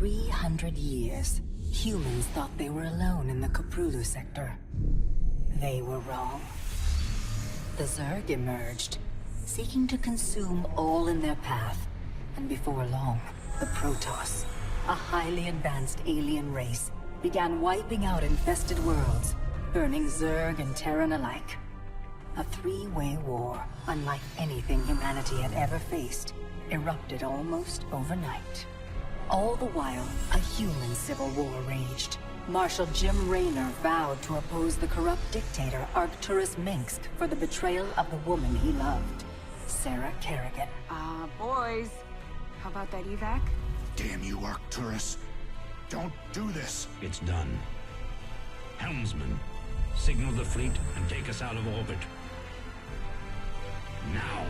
300 years, humans thought they were alone in the Cthulhu sector. They were wrong. The Zerg emerged, seeking to consume all in their path, and before long, the Protoss, a highly advanced alien race, began wiping out infested worlds, burning Zerg and Terran alike. A three-way war, unlike anything humanity had ever faced, erupted almost overnight. All the while, a human civil war raged. Marshal Jim Raynor vowed to oppose the corrupt dictator Arcturus Minsk for the betrayal of the woman he loved, Sara Kerrigan. Boys, how about that evac? Damn you, Arcturus. Don't do this. It's done. Helmsman, signal the fleet and take us out of orbit. Now.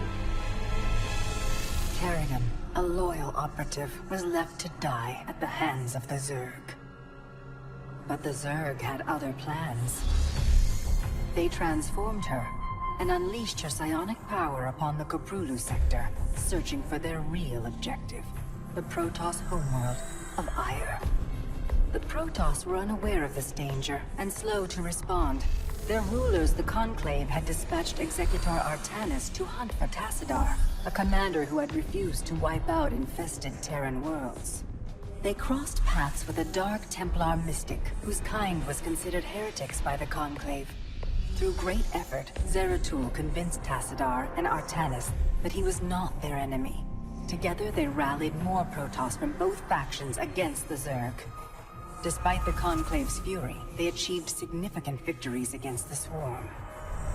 Kerrigan, a loyal operative, was left to die at the hands of the Zerg. But the Zerg had other plans. They transformed her and unleashed her psionic power upon the Cthulhu sector, searching for their real objective, the Protoss homeworld of Ire. The Protoss were unaware of this danger and slow to respond. Their rulers, the Conclave, had dispatched Executor Artanis to hunt for Tassadar, a commander who had refused to wipe out infested Terran worlds. They crossed paths with a Dark Templar mystic, whose kind was considered heretics by the Conclave. Through great effort, Zeratul convinced Tassadar and Artanis that he was not their enemy. Together they rallied more Protoss from both factions against the Zerg. Despite the Conclave's fury, they achieved significant victories against the Swarm.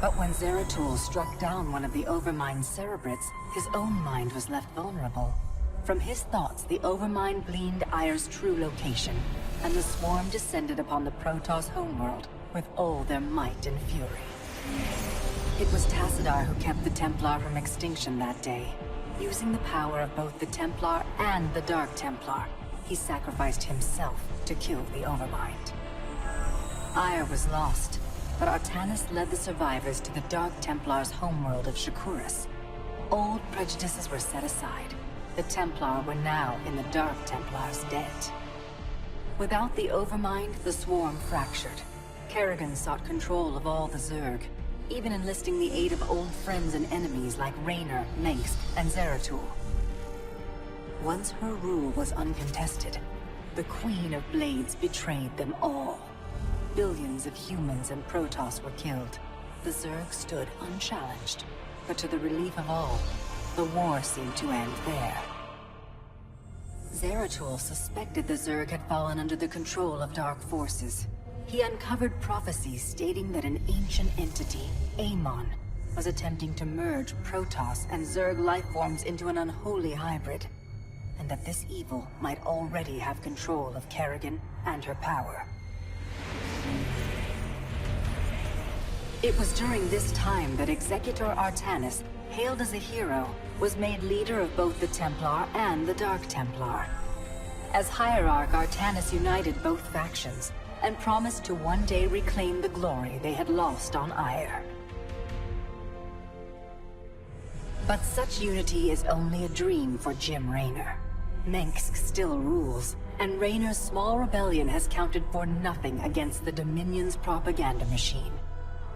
But when Zeratul struck down one of the Overmind's Cerebrits, his own mind was left vulnerable. From his thoughts, the Overmind gleaned Ire's true location, and the Swarm descended upon the Protoss homeworld with all their might and fury. It was Tassadar who kept the Templar from extinction that day. Using the power of both the Templar and the Dark Templar, he sacrificed himself to kill the Overmind. Ire was lost, but Artanis led the survivors to the Dark Templar's homeworld of Shakuras. Old prejudices were set aside. The Templar were now in the Dark Templar's debt. Without the Overmind, the Swarm fractured. Kerrigan sought control of all the Zerg, even enlisting the aid of old friends and enemies like Raynor, Mengsk, and Zeratul. Once her rule was uncontested, the Queen of Blades betrayed them all. Billions of humans and Protoss were killed. The Zerg stood unchallenged, but to the relief of all, the war seemed to end there. Zeratul suspected the Zerg had fallen under the control of dark forces. He uncovered prophecies stating that an ancient entity, Amon, was attempting to merge Protoss and Zerg lifeforms into an unholy hybrid, and that this evil might already have control of Kerrigan and her power. It was during this time that Executor Artanis, hailed as a hero, was made leader of both the Templar and the Dark Templar. As Hierarch, Artanis united both factions, and promised to one day reclaim the glory they had lost on Ire. But such unity is only a dream for Jim Raynor. Mengsk still rules, and Raynor's small rebellion has counted for nothing against the Dominion's propaganda machine.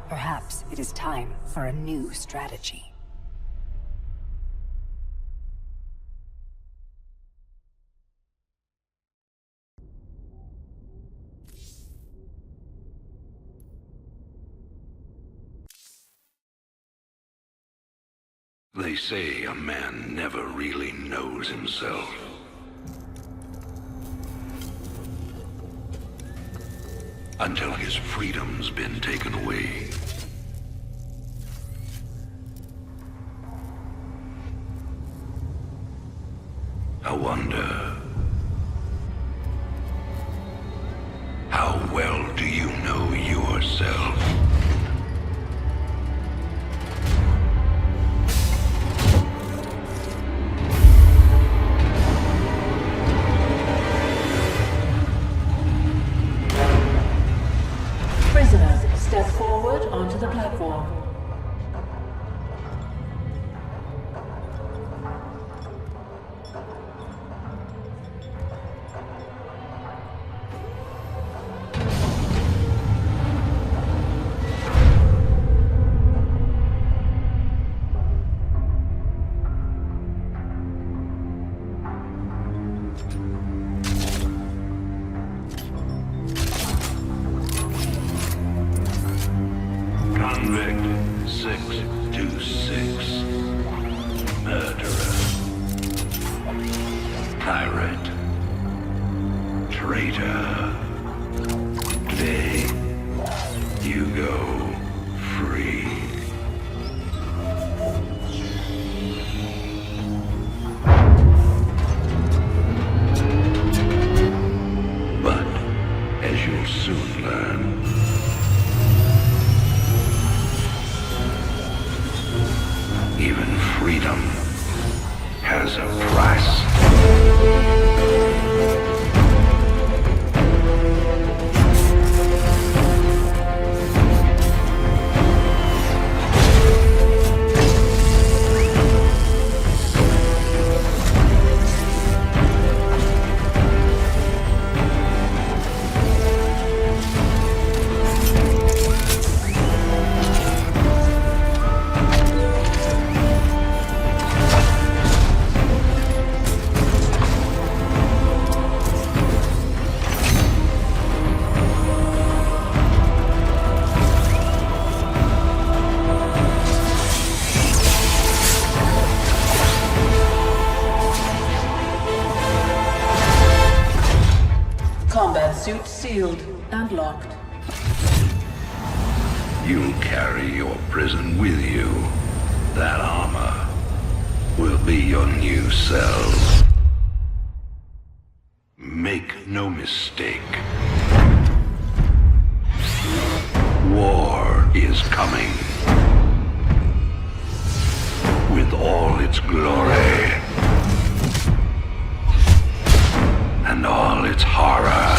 Perhaps it is time for a new strategy. They say a man never really knows himself. Until his freedom's been taken away. I wonder, how well do you know yourself? Step forward onto the platform. pirate, traitor. Today, you go free. But, as you'll soon learn, even freedom has a price. Combat suit sealed and locked. You'll carry your prison with you. That armor will be your new cell. Make no mistake. War is coming. With all its glory. And all its horror.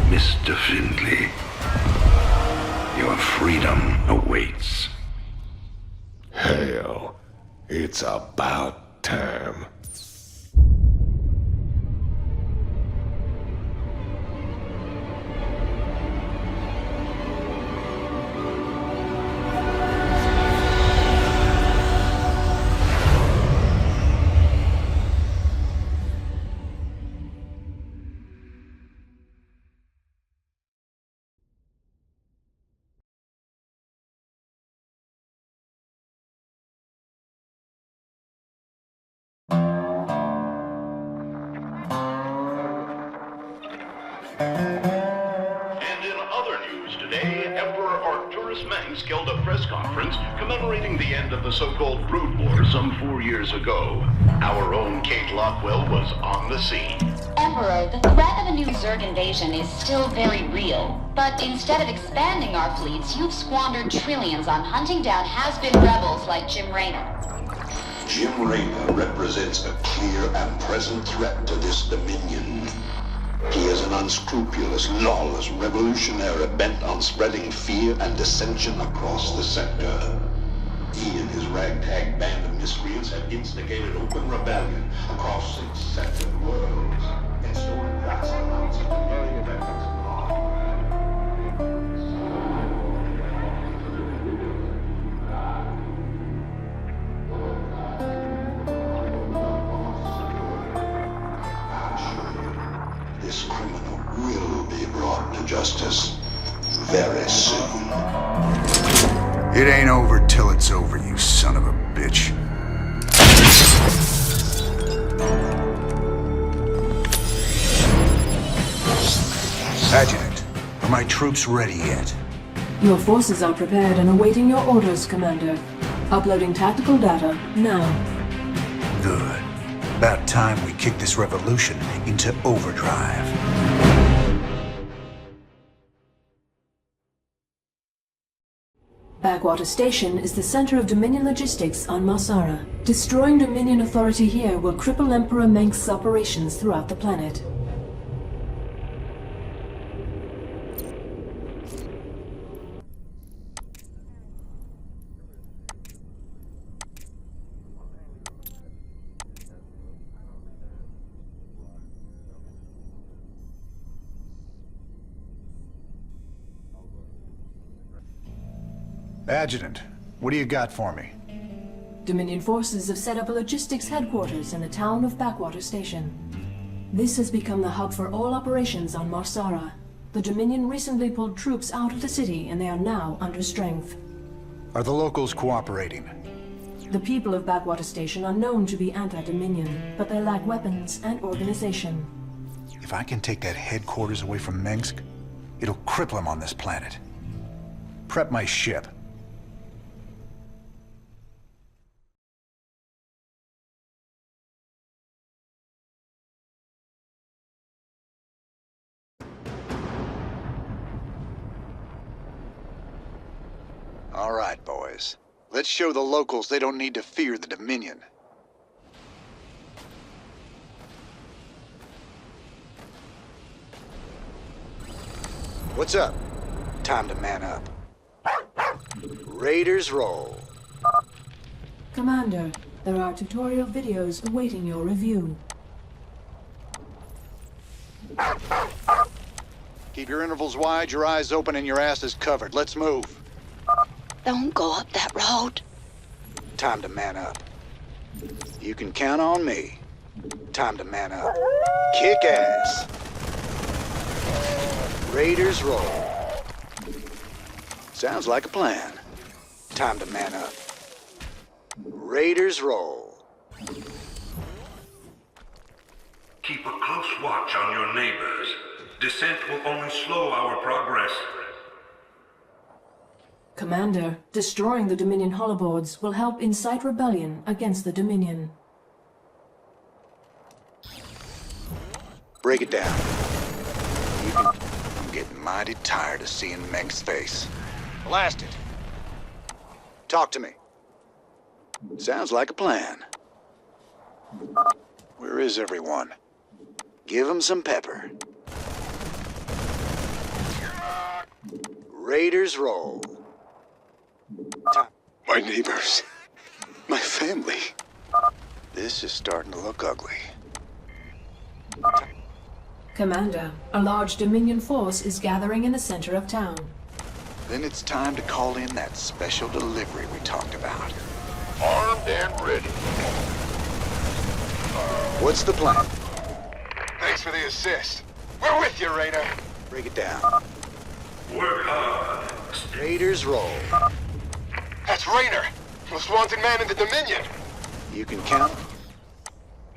Mr. Findlay, your freedom awaits. Hell, it's about time. And in other news today, Emperor Arcturus Mengsk held a press conference commemorating the end of the so-called Brood War some 4 years ago. Our own Kate Lockwell was on the scene. Emperor, the threat of a new Zerg invasion is still very real. But instead of expanding our fleets, you've squandered trillions on hunting down has-been rebels like Jim Raynor. Jim Raynor represents a clear and present threat to this dominion. He is an unscrupulous, lawless revolutionary bent on spreading fear and dissension across the sector. He and his ragtag band of miscreants have instigated open rebellion across 6 separate worlds and stolen vast amounts of the myriad efforts of law. This criminal will be brought to justice very soon. It ain't over till it's over, you son of a bitch. Adjutant, are my troops ready yet? Your forces are prepared and awaiting your orders, Commander. Uploading tactical data now. Good. About time we kick this revolution into overdrive. Backwater Station is the center of Dominion logistics on Sara. Destroying Dominion authority here will cripple Emperor Mengsk's operations throughout the planet. Adjutant, what do you got for me? Dominion forces have set up a logistics headquarters in the town of Backwater Station. This has become the hub for all operations on Sara. The Dominion recently pulled troops out of the city and they are now under strength. Are the locals cooperating? The people of Backwater Station are known to be anti-Dominion, but they lack weapons and organization. If I can take that headquarters away from Minsk, it'll cripple him on this planet. Prep my ship. All right, boys. Let's show the locals they don't need to fear the Dominion. What's up? Time to man up. Raiders roll. Commander, there are tutorial videos awaiting your review. Keep your intervals wide, your eyes open, and your asses covered. Let's move. Don't go up that road. Time to man up. You can count on me. Time to man up. Kick ass. Raiders roll. Sounds like a plan. Time to man up. Raiders roll. Keep a close watch on your neighbors. Descent will only slow our progress. Commander, destroying the Dominion holoboards will help incite rebellion against the Dominion. Break it down. I'm getting mighty tired of seeing Meng's face. Blast it. Talk to me. Sounds like a plan. Where is everyone? Give them some pepper. Raiders roll. My neighbors. My family. This is starting to look ugly. Commander, a large Dominion force is gathering in the center of town. Then it's time to call in that special delivery we talked about. Armed and ready. What's the plan? Thanks for the assist. We're with you, Raider. Break it down. Work hard. Raiders roll. That's Raider, most wanted man in the Dominion. You can count.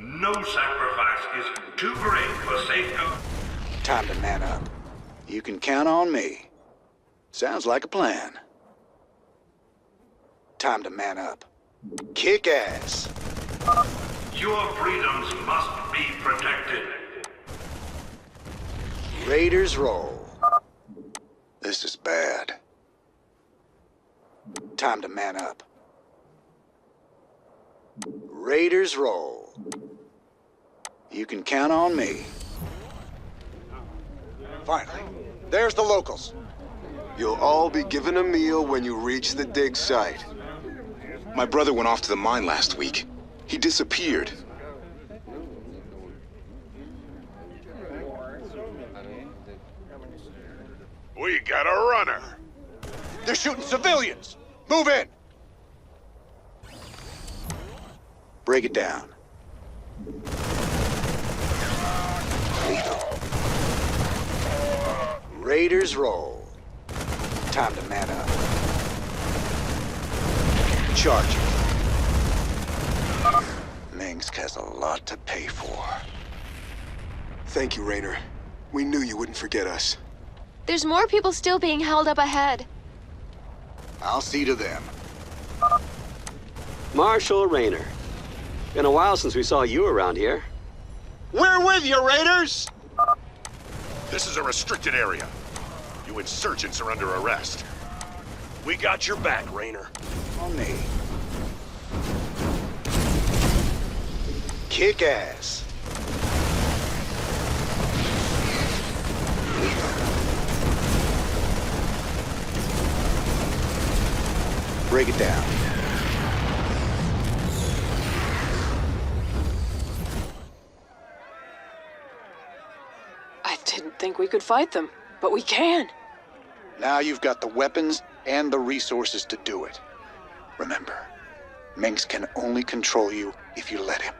No sacrifice is too great for safeguard. Time to man up. You can count on me. Sounds like a plan. Time to man up. Kick ass. Your freedoms must be protected. Raiders roll. This is bad. Time to man up. Raiders roll. You can count on me. Finally, there's the locals. You'll all be given a meal when you reach the dig site. My brother went off to the mine last week. He disappeared. We got a runner. They're shooting civilians. Move in. Break it down. Lethal. Raiders roll. Time to man up. Charge it. Minsk has a lot to pay for. Thank you, Rainer. We knew you wouldn't forget us. There's more people still being held up ahead. I'll see to them. Marshal Rainer. Been a while since we saw you around here. We're with you, Raiders! This is a restricted area. You insurgents are under arrest. We got your back, Rainer. On me. Kick ass. Break it down. I didn't think we could fight them, but we can. Now you've got the weapons and the resources to do it. Remember, Minsk can only control you if you let him.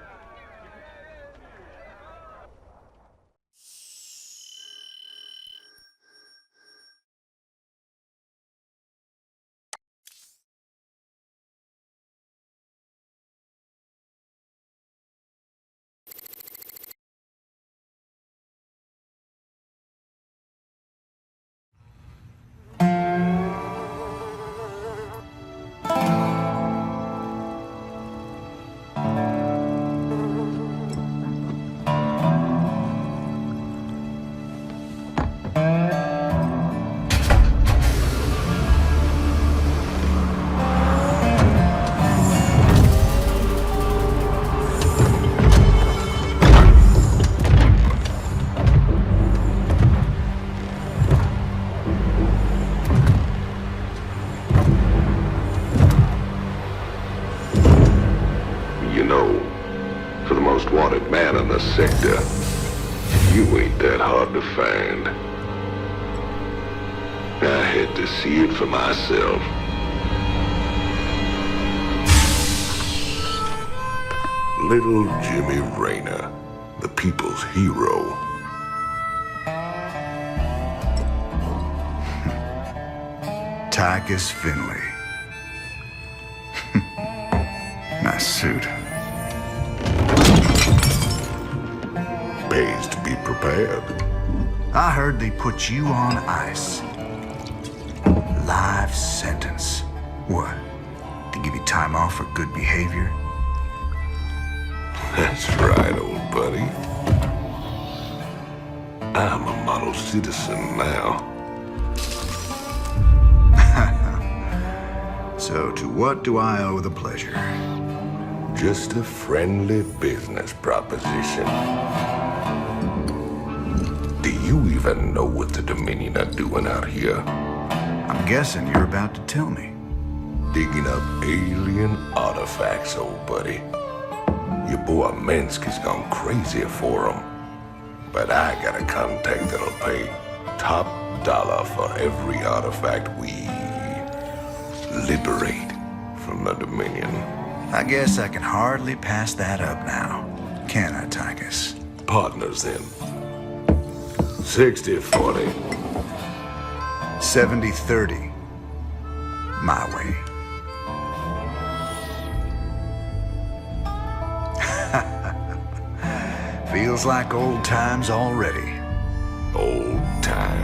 know. For the most wanted man in the sector, you ain't that hard to find. I had to see it for myself. Little Jimmy Rayner, the people's hero. Tychus Finley. Nice suit. Pays to be prepared. I heard they put you on ice. Life sentence. What? To give you time off for good behavior? That's right, old buddy. I'm a model citizen now. So to what do I owe the pleasure? Just a friendly business proposition. Do you even know what the Dominion are doing out here? I'm guessing you're about to tell me. Digging up alien artifacts, old buddy. Your boy Minsky's gone crazy for them. But I got a contact that'll pay top dollar for every artifact we liberate from the Dominion. I guess I can hardly pass that up now, can I, Tychus? Partners then. 60-40. 70-30. My way. Feels like old times already. Old times.